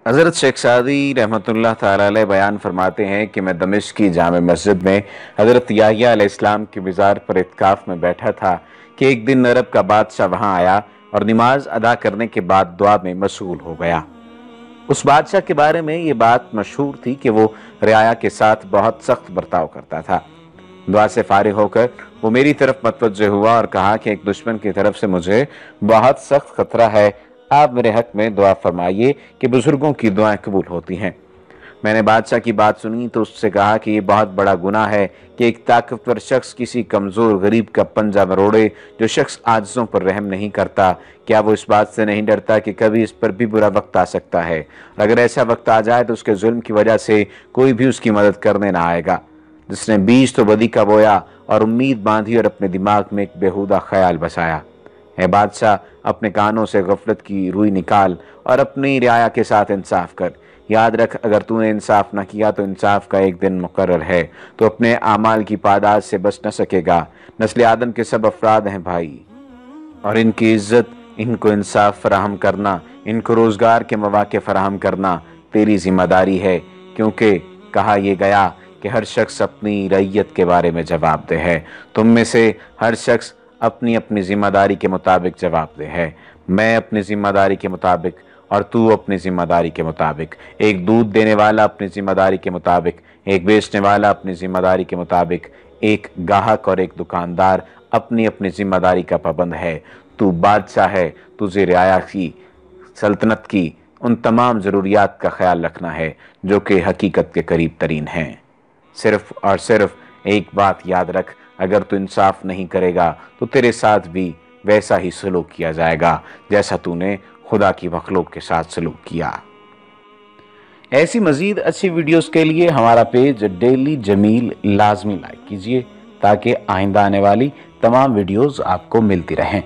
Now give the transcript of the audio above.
حضرت شیخ سعدی رحمتullah تعالی علیہ بیان فرماتے ہیں کہ میں دمشق کی جامع مسجد میں حضرت یحییٰ علیہ السلام کی مزار پر اعتکاف میں بیٹھا تھا کہ ایک دن عرب کا بادشاہ وہاں آیا اور نماز ادا کرنے کے بعد دعا میں مشغول ہو گیا۔ اس بادشاہ کے بارے میں یہ بات مشہور تھی کہ وہ رعایا کے ساتھ بہت سخت برتاؤ کرتا تھا۔ دعا سے فارغ ہو کر وہ میری طرف متوجہ ہوا اور کہا کہ ایک دشمن کی طرف سے مجھے بہت سخت خطرہ ہے، آپ میرے حق میں دعا فرمائیے کہ بزرگوں کی دعائیں قبول ہوتی ہیں۔ میں نے بادشاہ کی بات سنی تو اس سے کہا کہ یہ بہت بڑا گناہ ہے کہ ایک طاقتور شخص کسی کمزور غریب کا پنجہ مروڑے، جو شخص عاجزوں پر رحم نہیں کرتا۔ کیا وہ اس بات سے نہیں ڈرتا کہ کبھی اس پر بھی برا وقت آ سکتا ہے، اور اگر ایسا وقت آ جائے تو اس کے ظلم کی وجہ سے کوئی بھی اس کی مدد کرنے نہ آئے گا۔ جس نے بیج تو بدی کا بویا اور امید باندھی اور اپنے دماغ میں ایک بیہودہ خیال بسایا۔ اے بادشاہ، اپنے کانوں سے غفلت کی روئی نکال اور اپنی رعایا کے ساتھ انصاف کر۔ یاد رکھ، اگر تو نے انصاف نہ کیا تو انصاف کا ایک دن مقرر ہے، تو اپنے اعمال کی پاداش سے بچ نہ سکے گا۔ نسل آدم کے سب افراد ہیں بھائی، اور ان کی عزت، ان کو انصاف فراہم کرنا، ان کو روزگار کے مواقع فراہم کرنا تیری ذمہ داری ہے، کیونکہ کہا یہ گیا کہ ہر شخص اپنی رعیت کے بارے میں جواب دہ ہے۔ تم میں سے ہر شخص اپنی اپنی ذمہ داری کے مطابق جواب دہ ہے۔ میں اپنی ذمہ داری کے مطابق اور تو اپنی ذمہ داری کے مطابق، ایک دودھ دینے والا اپنی ذمہ داری کے مطابق، ایک بیچنے والا اپنی ذمہ داری کے مطابق، ایک گاہک اور ایک دکاندار اپنی اپنی ذمہ داری کا پابند ہے۔ تو بادشاہ ہے، تجھے رعایا کی، سلطنت کی ان تمام ضروریات کا خیال رکھنا ہے جو کہ حقیقت کے قریب ترین ہیں۔ صرف اور صرف ایک بات یاد رکھ، اگر تو انصاف نہیں کرے گا تو تیرے ساتھ بھی ویسا ہی سلوک کیا جائے گا جیسا تو نے خدا کی مخلوق کے ساتھ سلوک کیا۔ ایسی مزید اچھی ویڈیوز کے لیے ہمارا پیج ڈیلی جمیل لازمی لائک کیجئے تاکہ آئندہ آنے والی تمام ویڈیوز آپ کو ملتی رہیں۔